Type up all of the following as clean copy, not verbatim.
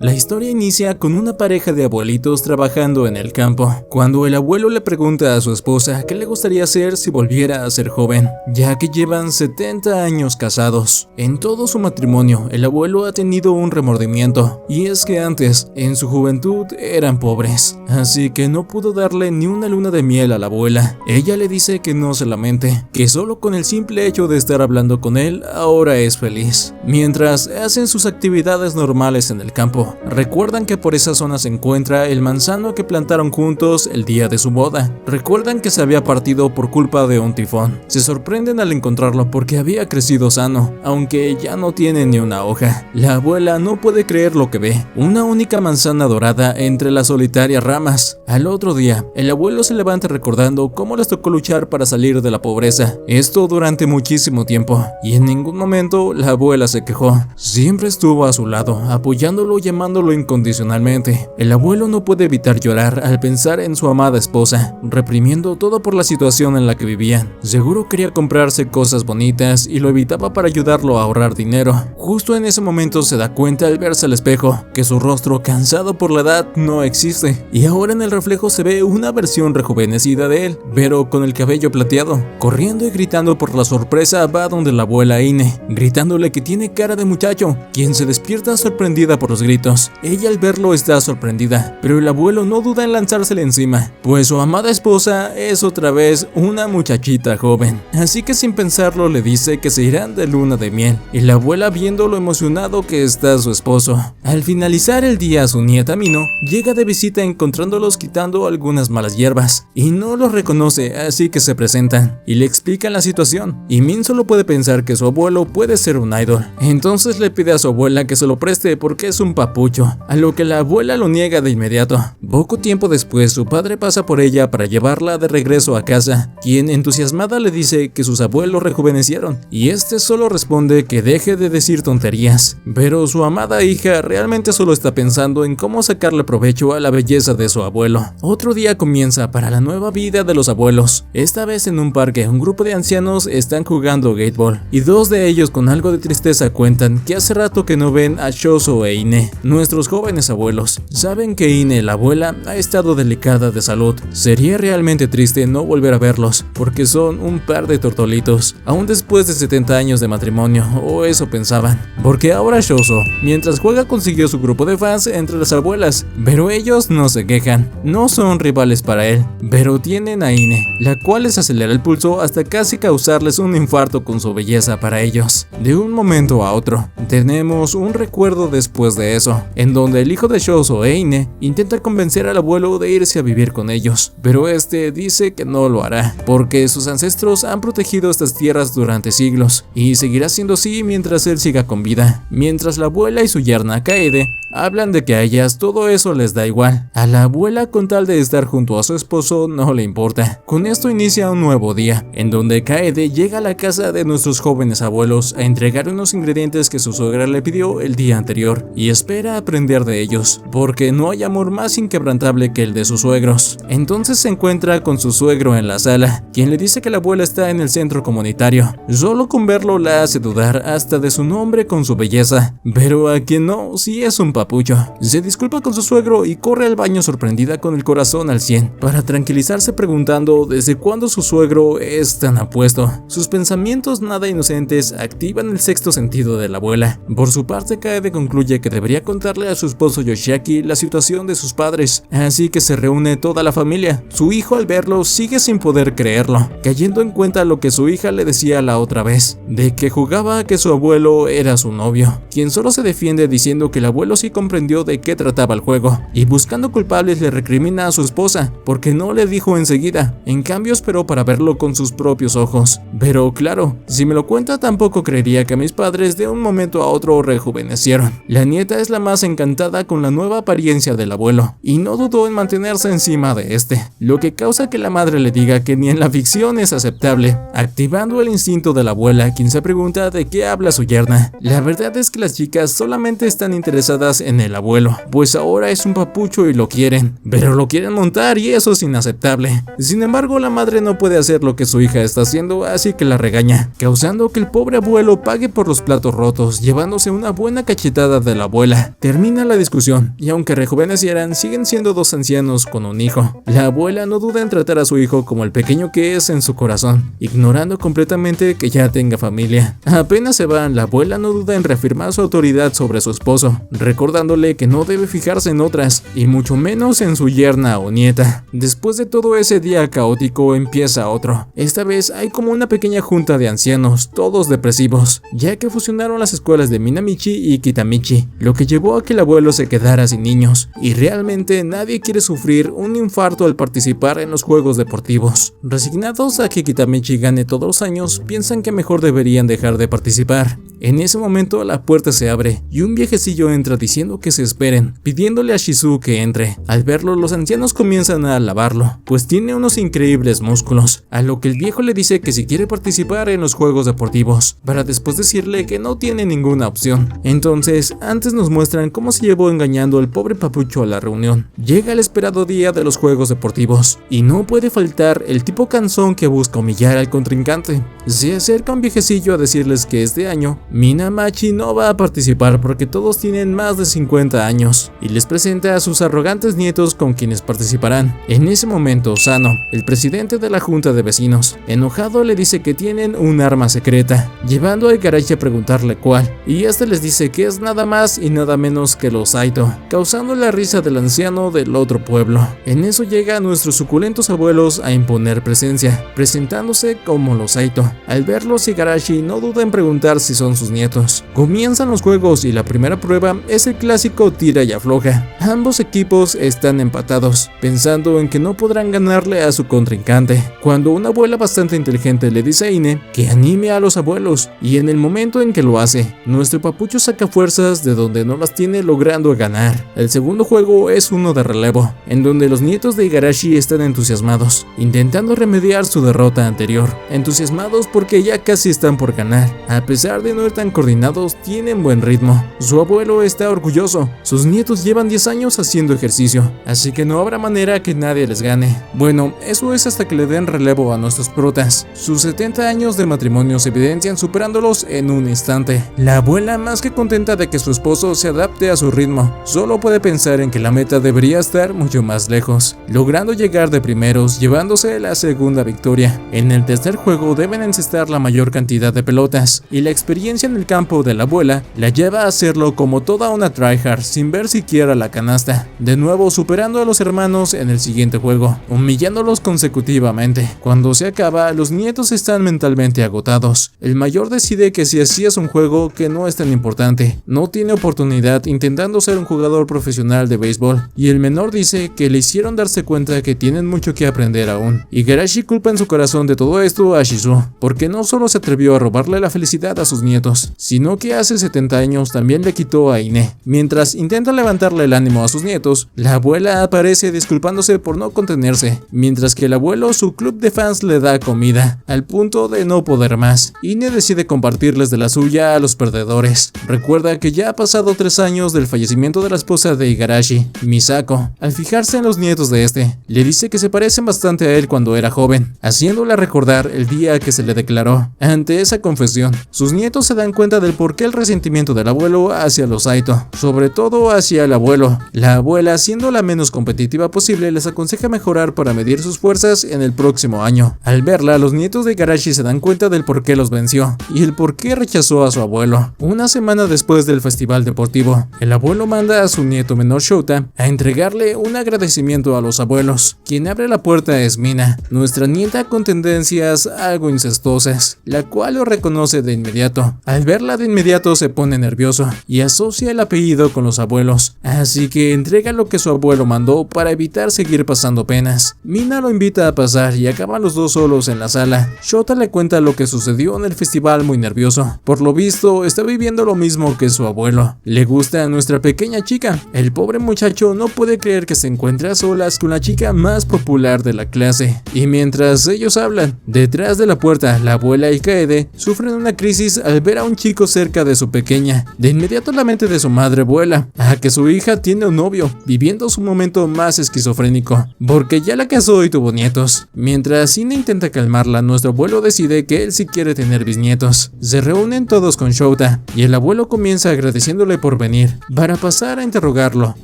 La historia inicia con una pareja de abuelitos trabajando en el campo, cuando el abuelo le pregunta a su esposa qué le gustaría hacer si volviera a ser joven, ya que llevan 70 años casados. En todo su matrimonio, el abuelo ha tenido un remordimiento, y es que antes, en su juventud, eran pobres, así que no pudo darle ni una luna de miel a la abuela. Ella le dice que no se lamente, que solo con el simple hecho de estar hablando con él, ahora es feliz. Mientras hacen sus actividades normales en el campo, recuerdan que por esa zona se encuentra el manzano que plantaron juntos el día de su boda. Recuerdan que se había partido por culpa de un tifón. Se sorprenden al encontrarlo porque había crecido sano, aunque ya no tiene ni una hoja. La abuela no puede creer lo que ve, una única manzana dorada entre las solitarias ramas. Al otro día, el abuelo se levanta recordando cómo les tocó luchar para salir de la pobreza, esto durante muchísimo tiempo, y en ningún momento la abuela se quejó. Siempre estuvo a su lado, apoyándolo y amándolo incondicionalmente. El abuelo no puede evitar llorar al pensar en su amada esposa, reprimiendo todo por la situación en la que vivían. Seguro quería comprarse cosas bonitas y lo evitaba para ayudarlo a ahorrar dinero. Justo en ese momento se da cuenta al verse al espejo que su rostro, cansado por la edad, no existe, y ahora en el reflejo se ve una versión rejuvenecida de él, pero con el cabello plateado. Corriendo y gritando por la sorpresa, va donde la abuela Ine, gritándole que tiene cara de muchacho, quien se despierta sorprendida por los gritos. Ella al verlo está sorprendida, pero el abuelo no duda en lanzársele encima, pues su amada esposa es otra vez una muchachita joven. Así que sin pensarlo le dice que se irán de luna de miel, y la abuela, viendo lo emocionado que está su esposo. Al finalizar el día, su nieta Mino llega de visita encontrándolos quitando algunas malas hierbas, y no los reconoce, así que se presentan y le explican la situación, y Min solo puede pensar que su abuelo puede ser un idol. Entonces le pide a su abuela que se lo preste porque es un papucho, a lo que la abuela lo niega de inmediato. Poco tiempo después, su padre pasa por ella para llevarla de regreso a casa, quien entusiasmada le dice que sus abuelos rejuvenecieron, y este solo responde que deje de decir tonterías, pero su amada hija realmente solo está pensando en cómo sacarle provecho a la belleza de su abuelo. Otro día comienza para la nueva vida de los abuelos. Esta vez en un parque, un grupo de ancianos están jugando gateball, y dos de ellos con algo de tristeza cuentan que hace rato que no ven a Shoso e Ine, nuestros jóvenes abuelos. Saben que Ine, la abuela, ha estado delicada de salud. Sería realmente triste no volver a verlos, porque son un par de tortolitos, aún después de 70 años de matrimonio, o eso pensaban. Porque ahora Shoso, mientras juega, consiguió su grupo de fans entre las abuelas, pero ellos no se quejan, no son rivales para él, pero tienen a Ine, la cual les acelera el pulso hasta casi causarles un infarto con su belleza para ellos. De un momento a otro, tenemos un recuerdo después de eso, en donde el hijo de Shoso e Ine intenta convencer al abuelo de irse a vivir con ellos, pero este dice que no lo hará, porque sus ancestros han protegido estas tierras durante siglos, y seguirá siendo así mientras él siga con vida. Mientras la abuela y su yerna Kaede hablan de que a ellas todo eso les da igual. A la abuela, con tal de estar junto a su esposo, no le importa. Con esto inicia un nuevo día, en donde Kaede llega a la casa de nuestros jóvenes abuelos a entregar unos ingredientes que su suegra le pidió el día anterior, y espera aprender de ellos, porque no hay amor más inquebrantable que el de sus suegros. Entonces se encuentra con su suegro en la sala, quien le dice que la abuela está en el centro comunitario. Solo con verlo la hace dudar hasta de su nombre con su belleza, pero a quien no, si es un papucho. Se disculpa con su suegro y corre al baño sorprendida con el corazón al 100, para tranquilizarse preguntando desde cuándo su suegro es tan apuesto. Sus pensamientos nada inocentes activan el sexto sentido de la abuela. Por su parte, Kaede concluye que debería contarle a su esposo Yoshiaki la situación de sus padres, así que se reúne toda la familia. Su hijo, al verlo, sigue sin poder creerlo, cayendo en cuenta lo que su hija le decía la otra vez, de que jugaba a que su abuelo era su novio, quien solo se defiende diciendo que el abuelo sí comprendió de qué trataba el juego, y buscando culpables le recrimina a su esposa porque no le dijo enseguida. En cambio esperó para verlo con sus propios ojos. Pero claro, si me lo cuenta, tampoco creería que mis padres de un momento a otro rejuvenecieron. La nieta es la más encantada con la nueva apariencia del abuelo, y no dudó en mantenerse encima de este, lo que causa que la madre le diga que ni en la ficción es aceptable, activando el instinto de la abuela, quien se pregunta de qué habla su yerna. La verdad es que las chicas solamente están interesadas más en el abuelo, pues ahora es un papucho y lo quieren, pero lo quieren montar y eso es inaceptable. Sin embargo, la madre no puede hacer lo que su hija está haciendo, así que la regaña, causando que el pobre abuelo pague por los platos rotos, llevándose una buena cachetada de la abuela. Termina la discusión, y aunque rejuvenecieran, siguen siendo dos ancianos con un hijo. La abuela no duda en tratar a su hijo como el pequeño que es en su corazón, ignorando completamente que ya tenga familia. Apenas se van, la abuela no duda en reafirmar su autoridad sobre su esposo, recordándole que no debe fijarse en otras, y mucho menos en su yerna o nieta. Después de todo ese día caótico empieza otro. Esta vez hay como una pequeña junta de ancianos, todos depresivos, ya que fusionaron las escuelas de Minamichi y Kitamichi, lo que llevó a que el abuelo se quedara sin niños, y realmente nadie quiere sufrir un infarto al participar en los juegos deportivos. Resignados a que Kitamichi gane todos los años, piensan que mejor deberían dejar de participar. En ese momento la puerta se abre y un viejecillo entra diciendo que se esperen, pidiéndole a Shizu que entre. Al verlo, los ancianos comienzan a alabarlo, pues tiene unos increíbles músculos, a lo que el viejo le dice que si quiere participar en los juegos deportivos, para después decirle que no tiene ninguna opción. Entonces, antes nos muestran cómo se llevó engañando el pobre papucho a la reunión. Llega el esperado día de los juegos deportivos, y no puede faltar el tipo cansón que busca humillar al contrincante. Se acerca un viejecillo a decirles que este año Minamachi no va a participar porque todos tienen más de 50 años, y les presenta a sus arrogantes nietos con quienes participarán. En ese momento, Sano, el presidente de la junta de vecinos, enojado le dice que tienen un arma secreta, llevando a Igarashi a preguntarle cuál, y este les dice que es nada más y nada menos que los Saito, causando la risa del anciano del otro pueblo. En eso llegan nuestros suculentos abuelos a imponer presencia, presentándose como los Saito. Al verlos, Igarashi no duda en preguntar si son sus nietos. Comienzan los juegos y la primera prueba es el clásico tira y afloja. Ambos equipos están empatados, pensando en que no podrán ganarle a su contrincante, cuando una abuela bastante inteligente le dice a Ine que anime a los abuelos, y en el momento en que lo hace, nuestro papucho saca fuerzas de donde no las tiene, logrando ganar. El segundo juego es uno de relevo, en donde los nietos de Igarashi están entusiasmados, intentando remediar su derrota anterior. Entusiasmados porque ya casi están por ganar. A pesar de no ir tan coordinados, tienen buen ritmo. Su abuelo está orgulloso. Sus nietos llevan 10 años haciendo ejercicio, así que no habrá manera que nadie les gane. Bueno, eso es hasta que le den relevo a nuestros protas. Sus 70 años de matrimonio se evidencian superándolos en un instante. La abuela, más que contenta de que su esposo se adapte a su ritmo, solo puede pensar en que la meta debería estar mucho más lejos, logrando llegar de primeros, llevándose la segunda victoria. En el tercer juego deben encestar la mayor cantidad de pelotas, y la experiencia en el campo de la abuela la lleva a hacerlo como toda una tryhard, sin ver siquiera la canasta, de nuevo superando a los hermanos en el siguiente juego, humillándolos consecutivamente. Cuando se acaba, los nietos están mentalmente agotados. El mayor decide que si así es un juego que no es tan importante, no tiene oportunidad intentando ser un jugador profesional de béisbol, y el menor dice que le hicieron darse cuenta que tienen mucho que aprender aún. Igarashi culpa en su corazón de todo esto a Shizu, porque no solo se atrevió a robarle la felicidad a sus nietos, sino que hace 70 años también le quitó a Ine. Mientras intenta levantarle el ánimo a sus nietos, la abuela aparece disculpándose por no contenerse, mientras que el abuelo, su club de fans, le da comida, al punto de no poder más. Ine decide compartirles de la suya a los perdedores. Recuerda que ya ha pasado 3 años del fallecimiento de la esposa de Igarashi, Misako. Al fijarse en los nietos de este, le dice que se parecen bastante a él cuando era joven, haciéndola recordar el día que se le declaró. Ante esa confesión, sus nietos se dan cuenta del porqué el resentimiento del abuelo hacia los Saito, sobre todo hacia el abuelo. La abuela, siendo la menos competitiva posible, les aconseja mejorar para medir sus fuerzas en el próximo año. Al verla, los nietos de Igarashi se dan cuenta del por qué los venció y el por qué rechazó a su abuelo. Una semana después del festival deportivo, el abuelo manda a su nieto menor Shota a entregarle un agradecimiento a los abuelos. Quien abre la puerta es Mina, nuestra nieta con tendencias algo incestuosas, la cual lo reconoce de inmediato. Al verla de inmediato se pone nervioso y asocia el apellido con los abuelos, así que entrega lo que su abuelo mandó para evitar seguir pasando penas. Mina lo invita a pasar y acaban los dos solos en la sala. Shota le cuenta lo que sucedió en el festival muy nervioso. Por lo visto, está viviendo lo mismo que su abuelo. Le gusta a nuestra pequeña chica. El pobre muchacho no puede creer que se encuentra a solas con la chica más popular de la clase. Y mientras ellos hablan, detrás de la puerta, la abuela y Kaede sufren una crisis al ver a un chico cerca de su pequeña. De inmediato la mente de su madre madre vuela a que su hija tiene un novio, viviendo su momento más esquizofrénico, porque ya la casó y tuvo nietos. Mientras Ine intenta calmarla, nuestro abuelo decide que él sí quiere tener bisnietos. Se reúnen todos con Shota y el abuelo comienza agradeciéndole por venir, para pasar a interrogarlo,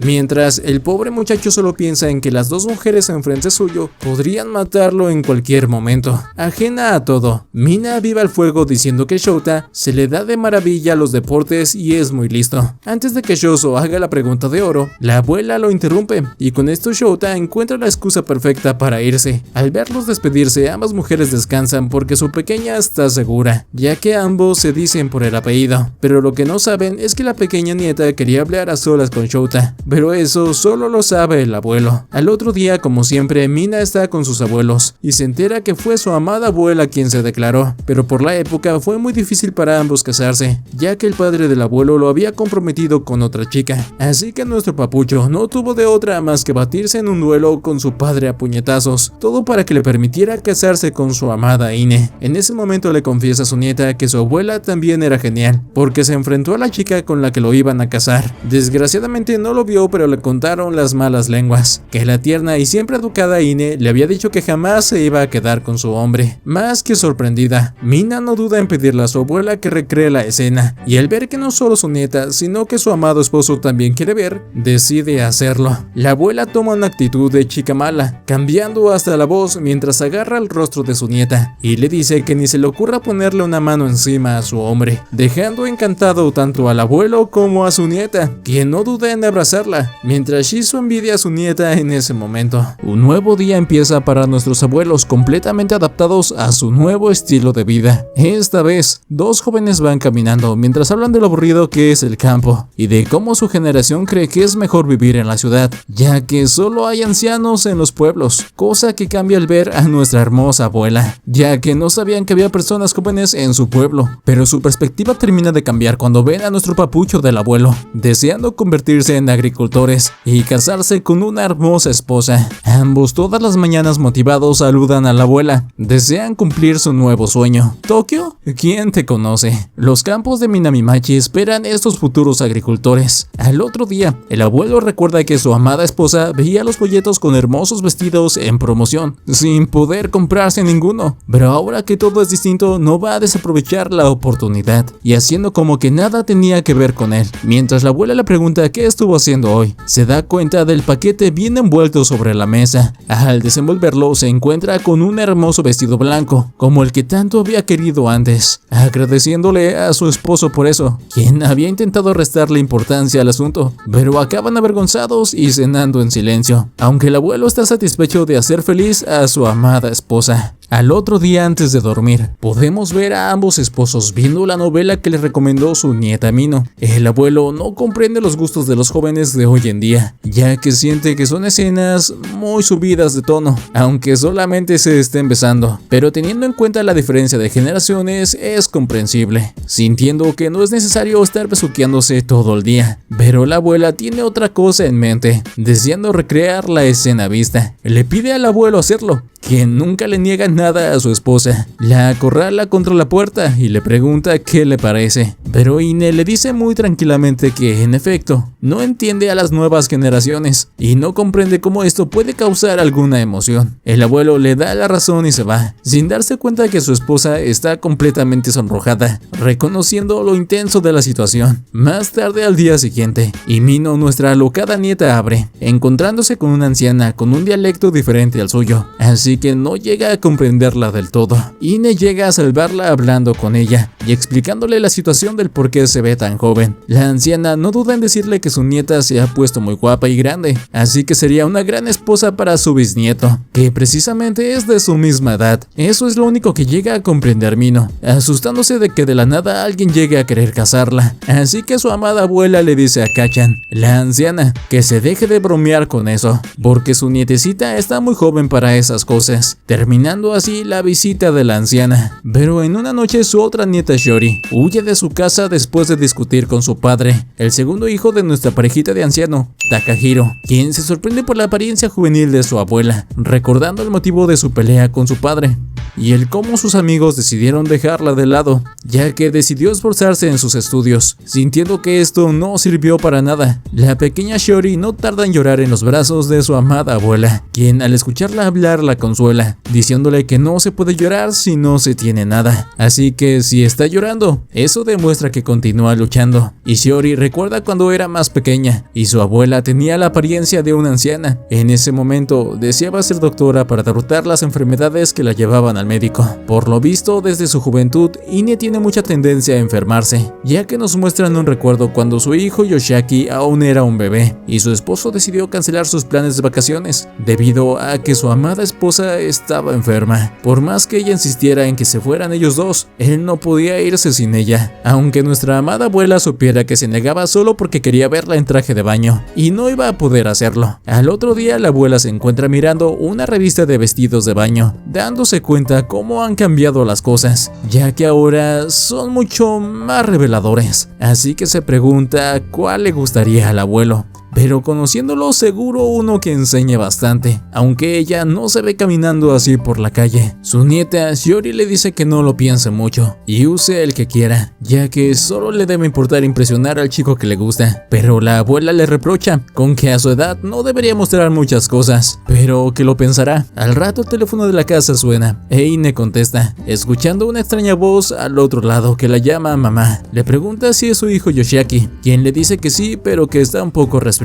mientras el pobre muchacho solo piensa en que las dos mujeres enfrente suyo podrían matarlo en cualquier momento. Ajena a todo, Mina aviva el fuego diciendo que Shota se le da de maravilla los deportes y es muy listo. Antes de que Shoso haga la pregunta de oro, la abuela lo interrumpe y con esto Shota encuentra la excusa perfecta para irse. Al verlos despedirse, ambas mujeres descansan porque su pequeña está segura, ya que ambos se dicen por el apellido, pero lo que no saben es que la pequeña nieta quería hablar a solas con Shota, pero eso solo lo sabe el abuelo. Al otro día, como siempre, Mina está con sus abuelos y se entera que fue su amada abuela quien se declaró, pero por la época fue muy difícil para ambos casarse, ya que el padre del abuelo lo había comprometido con otra chica, así que nuestro papucho no tuvo de otra más que batirse en un duelo con su padre a puñetazos, todo para que le permitiera casarse con su amada Ine. En ese momento le confiesa a su nieta que su abuela también era genial, porque se enfrentó a la chica con la que lo iban a casar. Desgraciadamente no lo vio, pero le contaron las malas lenguas, que la tierna y siempre educada Ine le había dicho que jamás se iba a quedar con su hombre. Más que sorprendida, Mina no duda en pedirle a su abuela que recree la escena, y al ver que no solo su nieta, sino que su amado esposo también quiere ver, decide hacerlo. La abuela toma una actitud de chica mala, cambiando hasta la voz mientras agarra el rostro de su nieta, y le dice que ni se le ocurra ponerle una mano encima a su hombre, dejando encantado tanto al abuelo como a su nieta, quien no duda en abrazarla, mientras Shizu envidia a su nieta en ese momento. Un nuevo día empieza para nuestros abuelos, completamente adaptados a su nuevo estilo de vida. Esta vez, dos jóvenes van caminando mientras hablan de lo aburrido que es el campo y de cómo su generación cree que es mejor vivir en la ciudad, ya que solo hay ancianos en los pueblos, cosa que cambia al ver a nuestra hermosa abuela, ya que no sabían que había personas jóvenes en su pueblo, pero su perspectiva termina de cambiar cuando ven a nuestro papucho del abuelo, deseando convertirse en agricultores y casarse con una hermosa esposa. Ambos todas las mañanas motivados saludan a la abuela, desean cumplir su nuevo sueño. ¿Tokio? ¿Quién te conoce? Los campos de Minamimachi esperan estos futuros agricultores. Al otro día, el abuelo recuerda que su amada esposa veía los folletos con hermosos vestidos en promoción, sin poder comprarse ninguno, pero ahora que todo es distinto, no va a desaprovechar la oportunidad, y haciendo como que nada tenía que ver con él. Mientras la abuela le pregunta qué estuvo haciendo hoy, se da cuenta del paquete bien envuelto sobre la mesa. Al desenvolverlo, se encuentra con un hermoso vestido blanco, como el que tanto había querido antes, agradeciéndole a su esposo por eso, quien había intentado restarle importancia al asunto, pero acaban avergonzados y cenando en silencio, aunque el abuelo está satisfecho de hacer feliz a su amada esposa. Al otro día antes de dormir, podemos ver a ambos esposos viendo la novela que le recomendó su nieta Mino. El abuelo no comprende los gustos de los jóvenes de hoy en día, ya que siente que son escenas muy subidas de tono, aunque solamente se estén besando, pero teniendo en cuenta la diferencia de generaciones es comprensible, sintiendo que no es necesario estar besuqueándose todo el día. Pero la abuela tiene otra cosa en mente, deseando recrear la escena vista. Le pide al abuelo hacerlo, quien nunca le niega nada a su esposa. La acorrala contra la puerta y le pregunta qué le parece, pero Ine le dice muy tranquilamente que, en efecto, no entiende a las nuevas generaciones y no comprende cómo esto puede causar alguna emoción. El abuelo le da la razón y se va, sin darse cuenta que su esposa está completamente sonrojada, reconociendo lo intenso de la situación. Más tarde, al día siguiente, Mino, nuestra alocada nieta, abre, encontrándose con una anciana con un dialecto diferente al suyo, así que no llega a comprenderla del todo. Ine llega a salvarla hablando con ella y explicándole la situación del por qué se ve tan joven. La anciana no duda en decirle que su nieta se ha puesto muy guapa y grande, así que sería una gran esposa para su bisnieto, que precisamente es de su misma edad. Eso es lo único que llega a comprender Mino, asustándose de que de la nada alguien llegue a querer casarla. Así que su amada abuela le dice a Kachan, la anciana, que se deje de bromear con eso, porque su nietecita está muy joven para esas cosas, terminando así la visita de la anciana. Pero en una noche su otra nieta Shiori huye de su casa después de discutir con su padre, el segundo hijo de nuestra parejita de anciano, Takahiro, quien se sorprende por la apariencia juvenil de su abuela, recordando el motivo de su pelea con su padre. y el cómo sus amigos decidieron dejarla de lado, ya que decidió esforzarse en sus estudios, sintiendo que esto no sirvió para nada. La pequeña Shiori no tarda en llorar en los brazos de su amada abuela, quien al escucharla hablar la consuela, diciéndole que no se puede llorar si no se tiene nada, así que si está llorando, eso demuestra que continúa luchando. Y Shiori recuerda cuando era más pequeña y su abuela tenía la apariencia de una anciana. En ese momento deseaba ser doctora para derrotar las enfermedades que la llevaban al médico. Por lo visto, desde su juventud, Ine tiene mucha tendencia a enfermarse, ya que nos muestran un recuerdo cuando su hijo Yoshiaki aún era un bebé y su esposo decidió cancelar sus planes de vacaciones debido a que su amada esposa estaba enferma. Por más que ella insistiera en que se fueran ellos dos, él no podía irse sin ella, aunque nuestra amada abuela supiera que se negaba solo porque quería verla en traje de baño y no iba a poder hacerlo. Al otro día la abuela se encuentra mirando una revista de vestidos de baño, dándose cuenta cómo han cambiado las cosas, ya que ahora son mucho más reveladores, así que se pregunta cuál le gustaría al abuelo. Pero conociéndolo, seguro uno que enseñe bastante, aunque ella no se ve caminando así por la calle. Su nieta Shiori le dice que no lo piense mucho y use el que quiera, ya que solo le debe importar impresionar al chico que le gusta. Pero la abuela le reprocha con que a su edad no debería mostrar muchas cosas, pero que lo pensará. Al rato el teléfono de la casa suena e Ine contesta, escuchando una extraña voz al otro lado que la llama mamá. Le pregunta si es su hijo Yoshiaki, quien le dice que sí, pero que está un poco resfriado.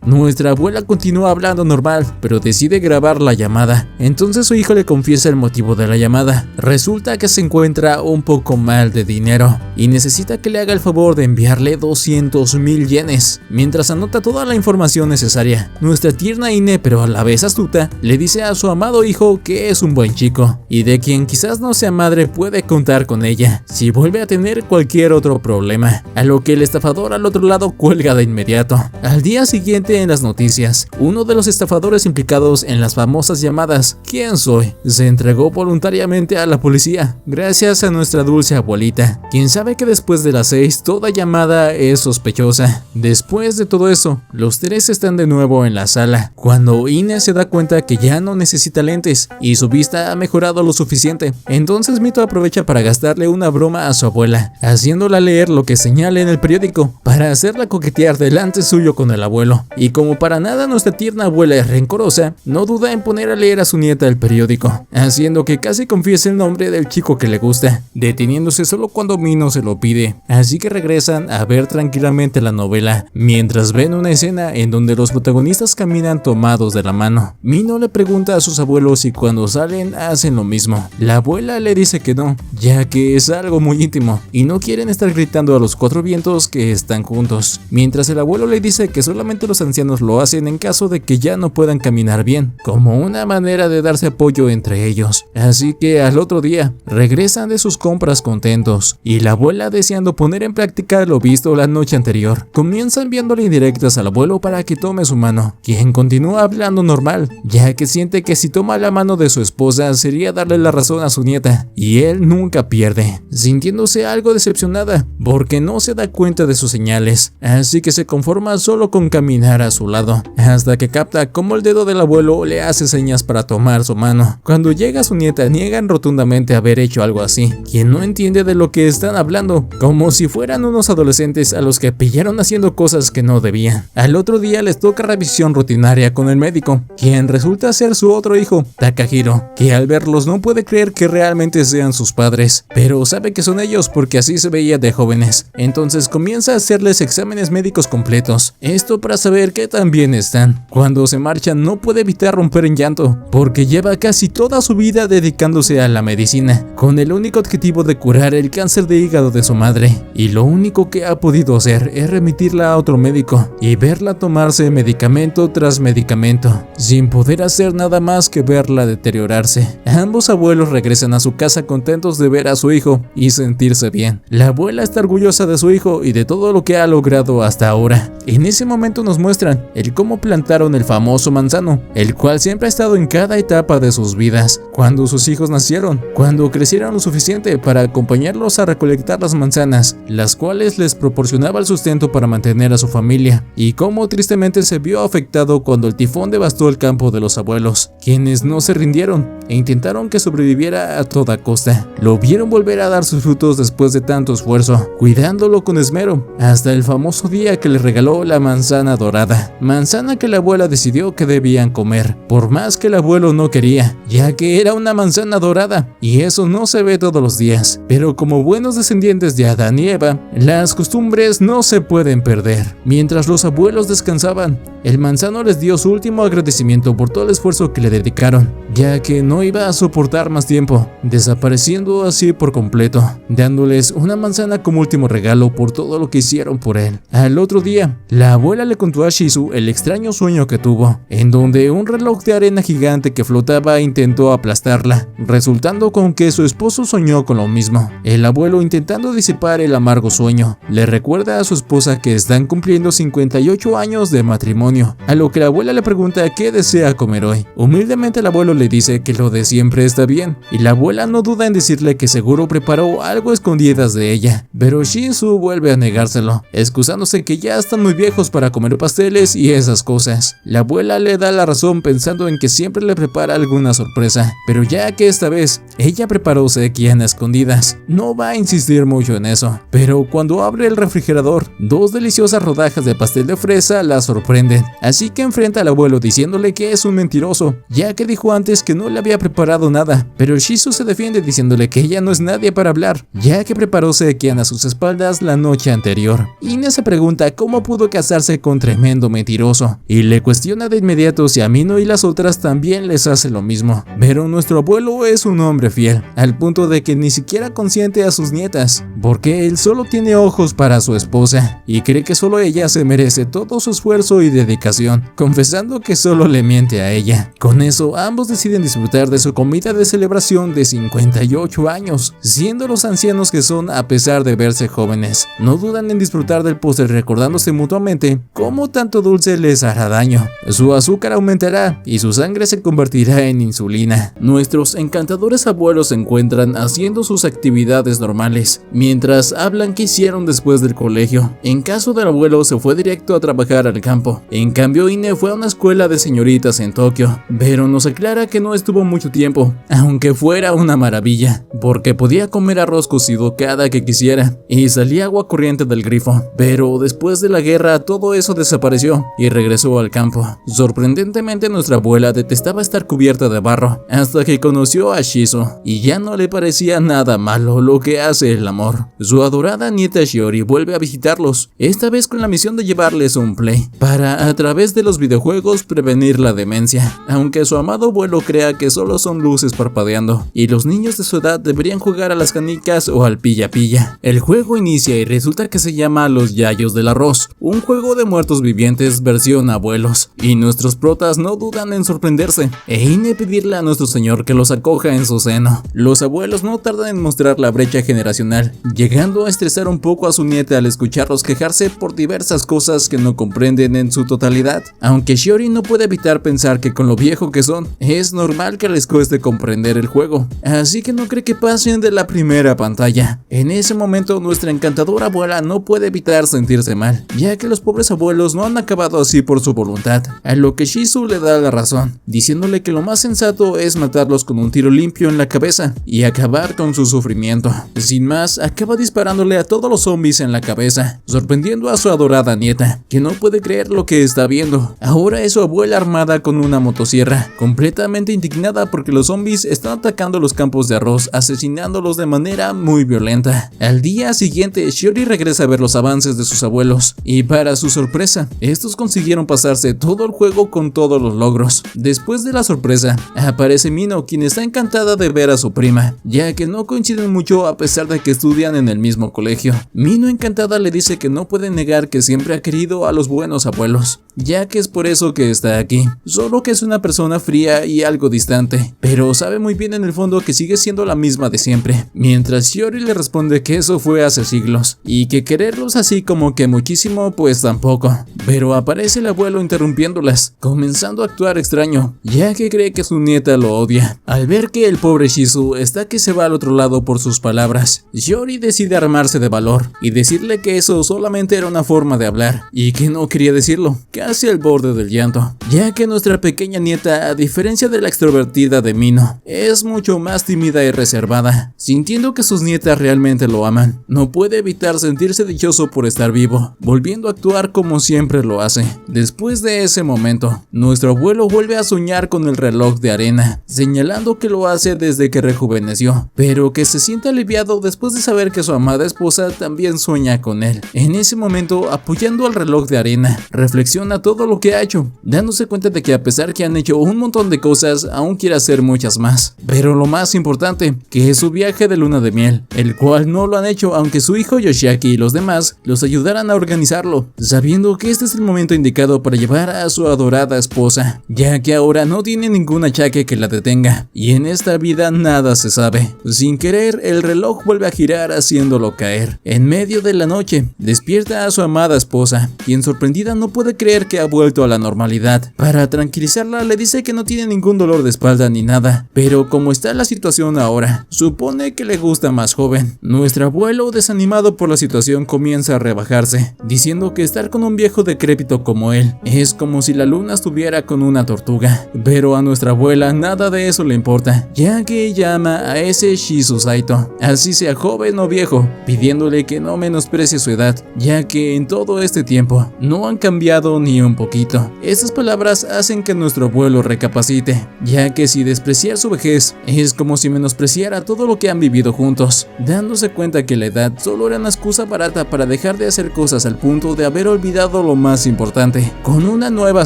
Nuestra abuela continúa hablando normal, pero decide grabar la llamada. Entonces su hijo le confiesa el motivo de la llamada. Resulta que se encuentra un poco mal de dinero y necesita que le haga el favor de enviarle 200,000 yenes, mientras anota toda la información necesaria. Nuestra tierna Ine, pero a la vez astuta, le dice a su amado hijo que es un buen chico y de quien quizás no sea madre puede contar con ella si vuelve a tener cualquier otro problema, a lo que el estafador al otro lado cuelga de inmediato. Al día siguiente en las noticias, uno de los estafadores implicados en las famosas llamadas ¿Quién soy?, se entregó voluntariamente a la policía, gracias a nuestra dulce abuelita, quien sabe que después de las 6 toda llamada es sospechosa. Después de todo eso, los tres están de nuevo en la sala, cuando Ine se da cuenta que ya no necesita lentes y su vista ha mejorado lo suficiente. Entonces Mito aprovecha para gastarle una broma a su abuela, haciéndola leer lo que señala en el periódico, para hacerla coquetear delante suyo con el abuelo. Y como para nada nuestra tierna abuela es rencorosa, no duda en poner a leer a su nieta el periódico, haciendo que casi confiese el nombre del chico que le gusta, deteniéndose solo cuando Mino se lo pide. Así que regresan a ver tranquilamente la novela, mientras ven una escena en donde los protagonistas caminan tomados de la mano. Mino le pregunta a sus abuelos si cuando salen hacen lo mismo. La abuela le dice que no, ya que es algo muy íntimo y no quieren estar gritando a los cuatro vientos que están juntos, mientras el abuelo le dice que solamente los ancianos lo hacen en caso de que ya no puedan caminar bien, como una manera de darse apoyo entre ellos. Así que al otro día regresan de sus compras contentos y la abuela, deseando poner en práctica lo visto la noche anterior, comienza enviándole indirectas al abuelo para que tome su mano, quien continúa hablando normal, ya que siente que si toma la mano de su esposa sería darle la razón a su nieta, y él nunca pierde, sintiéndose algo decepcionada porque no se da cuenta de sus señales, así que se conforma solo con caminar a su lado, hasta que capta cómo el dedo del abuelo le hace señas para tomar su mano. Cuando llega su nieta, niegan rotundamente haber hecho algo así, quien no entiende de lo que están hablando, como si fueran unos adolescentes a los que pillaron haciendo cosas que no debían. Al otro día les toca revisión rutinaria con el médico, quien resulta ser su otro hijo, Takahiro, que al verlos no puede creer que realmente sean sus padres, pero sabe que son ellos porque así se veía de jóvenes. Entonces comienza a hacerles exámenes médicos completos, esto para saber qué tan bien están. Cuando se marchan no puede evitar romper en llanto, porque lleva casi toda su vida dedicándose a la medicina, con el único objetivo de curar el cáncer de hígado de su madre, y lo único que ha podido hacer es remitirla a otro médico y verla tomarse medicamento tras medicamento, sin poder hacer nada más que verla deteriorarse. Ambos abuelos regresan a su casa contentos de ver a su hijo y sentirse bien. La abuela está orgullosa de su hijo y de todo lo que ha logrado hasta ahora. En ese momento nos muestran el cómo plantaron el famoso manzano, el cual siempre ha estado en cada etapa de sus vidas, cuando sus hijos nacieron, cuando crecieron lo suficiente para acompañarlos a recolectar las manzanas, las cuales les proporcionaba el sustento para mantener a su familia, y cómo tristemente se vio afectado cuando el tifón devastó el campo de los abuelos, quienes no se rindieron, e intentaron que sobreviviera a toda costa. Lo vieron volver a dar sus frutos después de tanto esfuerzo, cuidándolo con esmero, hasta el famoso día que le regaló la manzana dorada, manzana que la abuela decidió que debían comer, por más que el abuelo no quería, ya que era una manzana dorada, y eso no se ve todos los días. Pero como buenos descendientes de Adán y Eva, las costumbres no se pueden perder. Mientras los abuelos descansaban, el manzano les dio su último agradecimiento por todo el esfuerzo que le dedicaron, ya que no iba a soportar más tiempo, desapareciendo así por completo, dándoles una manzana como último regalo por todo lo que hicieron por él. Al otro día, la abuela le contó a Shizu el extraño sueño que tuvo, en donde un reloj de arena gigante que flotaba intentó aplastarla, resultando con que su esposo soñó con lo mismo. El abuelo, intentando disipar el amargo sueño, le recuerda a su esposa que están cumpliendo 58 años de matrimonio, a lo que la abuela le pregunta qué desea comer hoy. Humildemente el abuelo le dice que lo de siempre está bien, y la abuela no duda en decirle que seguro preparó algo escondidas de ella, pero Shizu vuelve a negárselo, excusándose que ya están muy viejos para comer pasteles y esas cosas. La abuela le da la razón pensando en que siempre le prepara alguna sorpresa, pero ya que esta vez ella preparó sequía en escondidas, no va a insistir mucho en eso. Pero cuando abre el refrigerador, dos deliciosas rodajas de pastel de fresa la sorprenden, así que enfrenta al abuelo diciéndole que es un mentiroso, ya que dijo antes que no le había preparado nada, pero Shizu se defiende diciéndole que ella no es nadie para hablar, ya que preparó sequía a sus espaldas la noche anterior. Ine se pregunta cómo pudo casarse con tremendo mentiroso, y le cuestiona de inmediato si a Mino y las otras también les hace lo mismo. Pero nuestro abuelo es un hombre fiel, al punto de que ni siquiera consiente a sus nietas, porque él solo tiene ojos para su esposa, y cree que solo ella se merece todo su esfuerzo y dedicación, confesando que solo le miente a ella. Con eso, ambos deciden disfrutar de su comida de celebración de 58 años, siendo los ancianos que son a pesar de verse jóvenes. No dudan en disfrutar del postre, recordándose mutuamente cómo tanto dulce les hará daño. Su azúcar aumentará y su sangre se convertirá en insulina. Nuestros encantadores abuelos se encuentran haciendo sus actividades normales, mientras hablan qué hicieron después del colegio. En caso del abuelo, se fue directo a trabajar al campo. En cambio, Ine fue a una escuela de señoritas en Tokio, pero nos aclara que no estuvo mucho tiempo, aunque fuera una maravilla, porque podía comer arroz cocido cada que quisiera y salía agua corriente del grifo. Pero después de la guerra todo eso desapareció y regresó al campo. Sorprendentemente, nuestra abuela detestaba estar cubierta de barro hasta que conoció a Shizu y ya no le parecía nada malo lo que hace el amor. Su adorada nieta Shiori vuelve a visitarlos, esta vez con la misión de llevarles un play para, a través de los videojuegos, prevenir la demencia, aunque su amado abuelo crea que solo son luces parpadeando y los niños de su edad deberían jugar a las canicas o al pilla-pilla. El juego inicia y resulta que se llama Los Yayos del Arroz, un juego de muertos vivientes versión abuelos, y nuestros protas no dudan en sorprenderse e Ine pedirle a nuestro señor que los acoja en su seno. Los abuelos no tardan en mostrar la brecha generacional, llegando a estresar un poco a su nieta al escucharlos quejarse por diversas cosas que no comprenden en su totalidad, aunque Shiori no puede evitar pensar que con lo viejo que son, es normal que les cueste comprender el juego, así que no cree que pasen de la primera pantalla. En ese momento nuestra encantadora abuela no puede evitar sentirse mal, ya que los pobres abuelos no han acabado así por su voluntad, a lo que Shizu le da la razón, diciéndole que lo más sensato es matarlos con un tiro limpio en la cabeza y acabar con su sufrimiento. Sin más, acaba disparándole a todos los zombies en la cabeza, sorprendiendo a su adorada nieta, que no puede creer lo que está viendo. Ahora es su abuela armada con una motosierra, completamente indignada porque los zombies están atacando los campos de arroz, asesinándolos de manera muy violenta. Al día siguiente, Shiori regresa a ver los avances de sus abuelos, y para su sorpresa, estos consiguieron pasarse todo el juego con todos los logros. Después de la sorpresa, aparece Mino, quien está encantada de ver a su prima, ya que no coinciden mucho a pesar de que estudian en el mismo colegio. Mino, encantada, le dice que no puede negar que siempre ha querido a los buenos abuelos, ya que es por eso que está aquí, solo que es una persona fría y algo distante, pero sabe muy bien en el fondo que sigue siendo la misma de siempre, mientras Shiori le responde que eso fue hace siglos, y que quererlos así como que muchísimo pues tampoco. Pero aparece el abuelo interrumpiéndolas, comenzando a actuar extraño, ya que cree que su nieta lo odia. Al ver que el pobre Shizu está que se va al otro lado por sus palabras, Shiori decide armarse de valor y decirle que eso solamente era una forma de hablar y que no quería decirlo, casi al borde del llanto, ya que nuestra pequeña nieta, a diferencia diferencia de la extrovertida de Mino, es mucho más tímida y reservada, sintiendo que sus nietas realmente lo aman. No puede evitar sentirse dichoso por estar vivo, volviendo a actuar como siempre lo hace. Después de ese momento, nuestro abuelo vuelve a soñar con el reloj de arena, señalando que lo hace desde que rejuveneció, pero que se siente aliviado después de saber que su amada esposa también sueña con él. En ese momento, apoyando al reloj de arena, reflexiona todo lo que ha hecho, dándose cuenta de que a pesar que han hecho un montón de cosas, aún quiere hacer muchas más. Pero lo más importante, que es su viaje de luna de miel, el cual no lo han hecho aunque su hijo Yoshiaki y los demás los ayudaran a organizarlo, sabiendo que este es el momento indicado para llevar a su adorada esposa, ya que ahora no tiene ningún achaque que la detenga, y en esta vida nada se sabe. Sin querer, el reloj vuelve a girar haciéndolo caer. En medio de la noche, despierta a su amada esposa, quien sorprendida no puede creer que ha vuelto a la normalidad. Para tranquilizarla, le dice que no tiene ningún dolor de espalda ni nada, pero como está la situación ahora, supone que le gusta más joven. Nuestro abuelo, desanimado por la situación, comienza a rebajarse, diciendo que estar con un viejo decrépito como él es como si la luna estuviera con una tortuga. Pero a nuestra abuela nada de eso le importa, ya que ella ama a ese Shizu Saito, así sea joven o viejo, pidiéndole que no menosprecie su edad, ya que en todo este tiempo no han cambiado ni un poquito. Estas palabras hacen que nuestro abuelo recapacite, ya que si despreciar su vejez es como si menospreciara todo lo que han vivido juntos, dándose cuenta que la edad solo era una excusa barata para dejar de hacer cosas al punto de haber olvidado lo más importante. Con una nueva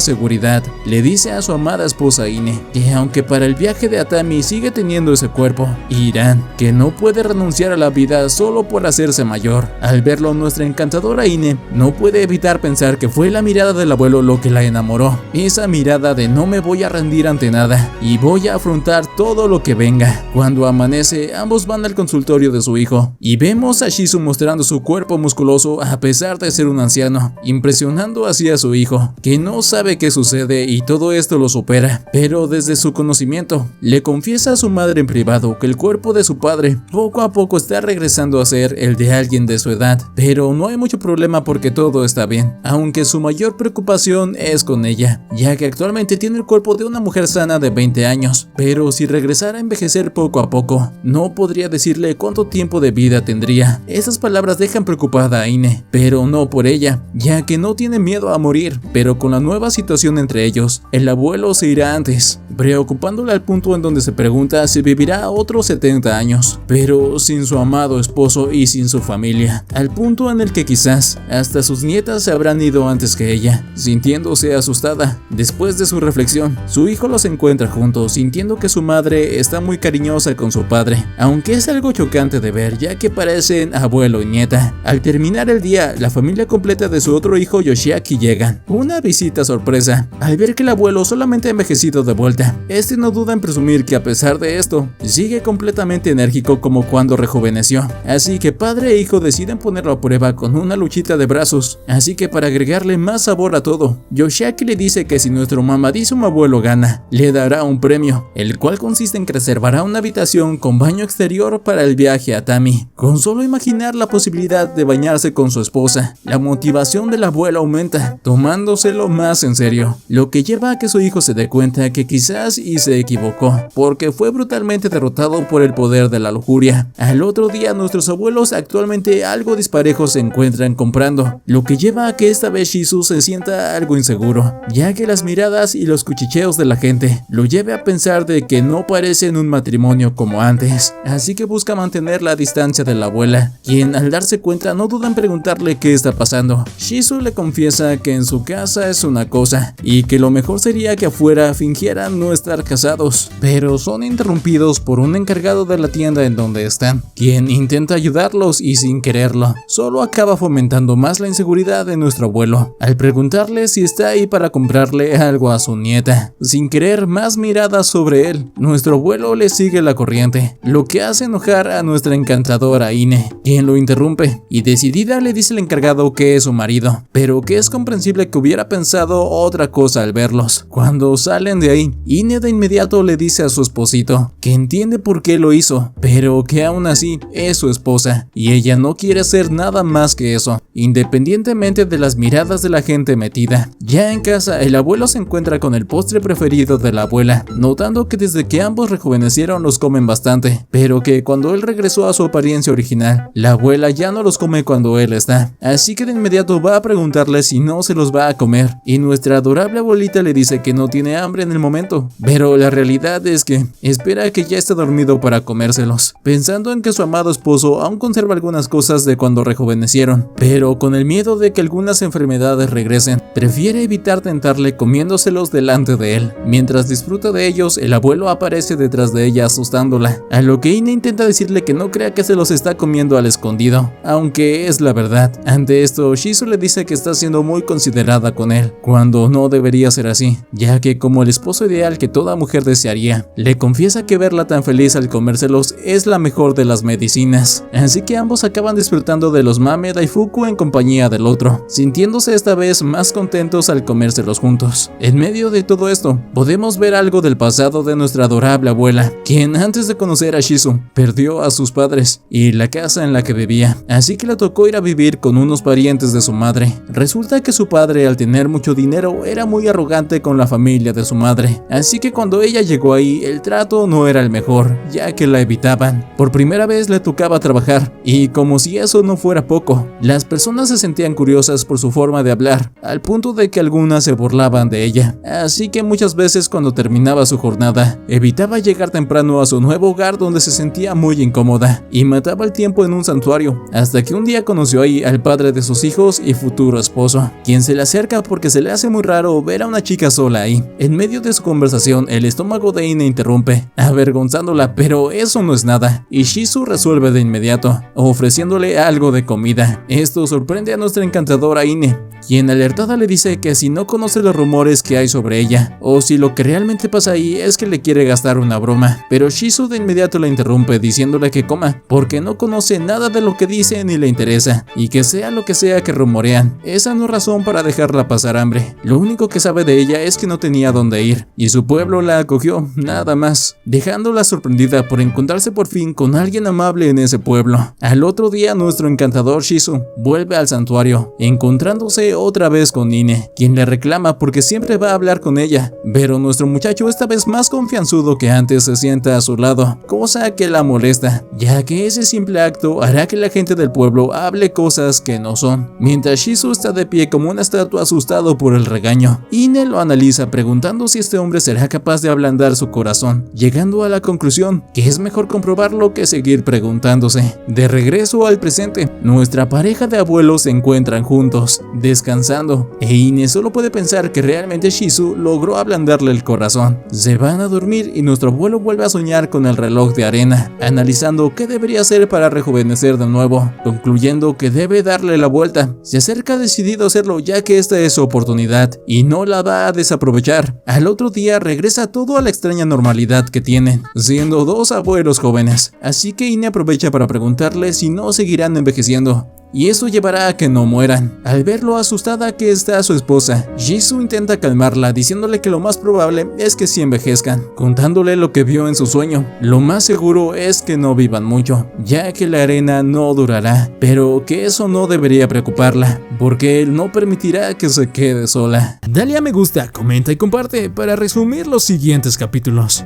seguridad, le dice a su amada esposa Ine que aunque para el viaje de Atami sigue teniendo ese cuerpo, Irán, que no puede renunciar a la vida solo por hacerse mayor. Al verlo, nuestra encantadora Ine no puede evitar pensar que fue la mirada del abuelo lo que la enamoró, esa mirada de no me voy a rendir ante nada y voy a afrontar todo lo que venga. Cuando amanece, ambos van al consultorio de su hijo y vemos a Shizu mostrando su cuerpo musculoso a pesar de ser un anciano, impresionando así a su hijo, que no sabe qué sucede y todo esto lo supera, pero desde su conocimiento le confiesa a su madre en privado que el cuerpo de su padre poco a poco está regresando a ser el de alguien de su edad, pero no hay mucho problema porque todo está bien, aunque su mayor preocupación es con ella, ya que actualmente tiene el cuerpo de una mujer sana de 20 años, pero si regresara a envejecer poco a poco, no podría decirle cuánto tiempo de vida tendría. Esas palabras dejan preocupada a Ine, pero no por ella, ya que no tiene miedo a morir, pero con la nueva situación entre ellos, el abuelo se irá antes, preocupándole al punto en donde se pregunta si vivirá otros 70 años, pero sin su amado esposo y sin su familia, al punto en el que quizás hasta sus nietas se habrán ido antes que ella. Sintiéndose asustada, después de su reflexión, su hijo los encuentra juntos, sintiendo que su madre está muy cariñosa con su padre, aunque es algo chocante de ver, ya que parecen abuelo y nieta. Al terminar el día, la familia completa de su otro hijo Yoshiaki llegan. Una visita sorpresa, al ver que el abuelo solamente ha envejecido de vuelta. Este no duda en presumir que a pesar de esto, sigue completamente enérgico como cuando rejuveneció. Así que padre e hijo deciden ponerlo a prueba con una luchita de brazos. Así que para agregarle más sabor a todo, Yoshiaki le dice que si nuestro mamadísimo abuelo gana, le dará un premio, el cual consiste en que reservará una habitación con baño exterior para el viaje a Atami. Con solo imaginar la posibilidad de bañarse con su esposa, la motivación del abuelo aumenta, tomándoselo más en serio, lo que lleva a que su hijo se dé cuenta que quizás y se equivocó, porque fue brutalmente derrotado por el poder de la lujuria. Al otro día, nuestros abuelos, actualmente algo disparejos, se encuentran comprando, lo que lleva a que esta vez Shizu se sienta algo inseguro, ya que las miradas y los cuchicheos de la gente lo lleve a pensar de que no parecen un matrimonio como antes, así que busca mantener la distancia de la abuela, quien al darse cuenta no duda en preguntarle qué está pasando. Shizu le confiesa que en su casa es una cosa y que lo mejor sería que afuera fingieran no estar casados, pero son interrumpidos por un encargado de la tienda en donde están, quien intenta ayudarlos y sin quererlo, solo acaba fomentando más la inseguridad de nuestro abuelo, al preguntarle si está ahí para comprarle algo a su nieta. Sin querer, más miradas sobre él, nuestro abuelo le sigue la corriente, lo que hace enojar a nuestra encantadora Ine, quien lo interrumpe, y decidida le dice al encargado que es su marido, pero que es comprensible que hubiera pensado otra cosa al verlos. Cuando salen de ahí, Ine de inmediato le dice a su esposito que entiende por qué lo hizo, pero que aún así es su esposa, y ella no quiere hacer nada más que eso, independientemente de las miradas de la gente metida. Ya en casa, el abuelo se encuentra con el postre preferido de la abuela, notando que desde que ambos rejuvenecieron los comen bastante, pero que cuando él regresó a su apariencia original, la abuela ya no los come cuando él está, así que de inmediato va a preguntarle si no se los va a comer, y nuestra adorable abuelita le dice que no tiene hambre en el momento, pero la realidad es que espera que ya esté dormido para comérselos, pensando en que su amado esposo aún conserva algunas cosas de cuando rejuvenecieron, pero con el miedo de que algunas enfermedades regresen, prefiere evitar tentarle comiéndoselos delante de él. Mientras disfruta de ellos, el abuelo aparece detrás de ella asustándola, a lo que Ine intenta decirle que no crea que se los está comiendo al escondido, aunque es la verdad. Ante esto, Shizu le dice que está siendo muy considerada con él, cuando no debería ser así, ya que como el esposo ideal que toda mujer desearía, le confiesa que verla tan feliz al comérselos es la mejor de las medicinas. Así que ambos acaban disfrutando de los mame Daifuku en compañía del otro, sintiéndose esta vez más contentos al comérselos juntos. En medio de todo esto, podemos ver algo del pasado de nuestra adorable abuela, quien antes de conocer a Shizu, perdió a sus padres y la casa en la que vivía, así que le tocó ir a vivir con unos parientes de su madre. Resulta que su padre, al tener mucho dinero, era muy arrogante con la familia de su madre, así que cuando ella llegó ahí, el trato no era el mejor, ya que la evitaban. Por primera vez le tocaba trabajar, y como si eso no fuera poco, las personas se sentían curiosas por su forma de hablar, al punto de que algunas se burlaban de ella, así que muchas veces cuando terminaba su jornada, evitaba llegar temprano a su nuevo hogar donde se sentía muy incómoda, y mataba el tiempo en un santuario, hasta que un día conoció ahí al padre de sus hijos y futuro esposo, quien se le acerca porque se le hace muy raro ver a una chica sola ahí. En medio de su conversación, el estómago de Ine interrumpe, avergonzándola, pero eso no es nada, y Shizu resuelve de inmediato, ofreciéndole algo de comida. Esto sorprende a nuestra encantadora Ine, quien alertada le dice que si no conoce los rumores que hay sobre ella, o si lo que realmente pasa ahí es que le quiere gastar una broma, pero Shizu de inmediato la interrumpe diciéndole que coma, porque no conoce nada de lo que dice ni le interesa, y que sea lo que sea que rumorean, esa no es razón para dejarla pasar hambre. Lo único que sabe de ella es que no tenía dónde ir, y su pueblo la acogió, nada más, dejándola sorprendida por encontrarse por fin con alguien amable en ese pueblo. Al otro día, nuestro encantador Shizu vuelve al santuario, encontrándose otra vez con Ine, quien le reclama porque siempre va a hablar con ella, pero nuestro muchacho, esta vez más confianzudo que antes, se sienta a su lado, cosa que la molesta, ya que ese simple acto hará que la gente del pueblo hable cosas que no son. Mientras Shizu está de pie como una estatua asustado por el regaño, Ine lo analiza preguntando si este hombre será capaz de ablandar su corazón, llegando a la conclusión que es mejor comprobarlo que seguir preguntándose. De regreso al presente, nuestra pareja de abuelos se encuentran juntos, descansando, e Ine solo puede pensar que realmente Shizu logró ablandarle el corazón. Se van a dormir y nuestro abuelo vuelve a soñar con el reloj de arena, analizando qué debería hacer para rejuvenecer de nuevo, concluyendo que debe darle la vuelta. Se acerca decidido a hacerlo, ya que esta es su oportunidad y no la va a desaprovechar. Al otro día regresa todo a la extraña normalidad que tienen, siendo dos abuelos jóvenes, así que Ine aprovecha para preguntarle si no seguirán envejeciendo, y eso llevará a que no mueran. Al ver lo asustada que está su esposa, Shizu intenta calmarla diciéndole que lo más probable es que sí envejezcan, contándole lo que vio en su sueño. Lo más seguro es que no vivan mucho, ya que la arena no durará, pero que eso no debería preocuparla, porque él no permitirá que se quede sola. Dale a me gusta, comenta y comparte para resumir los siguientes capítulos.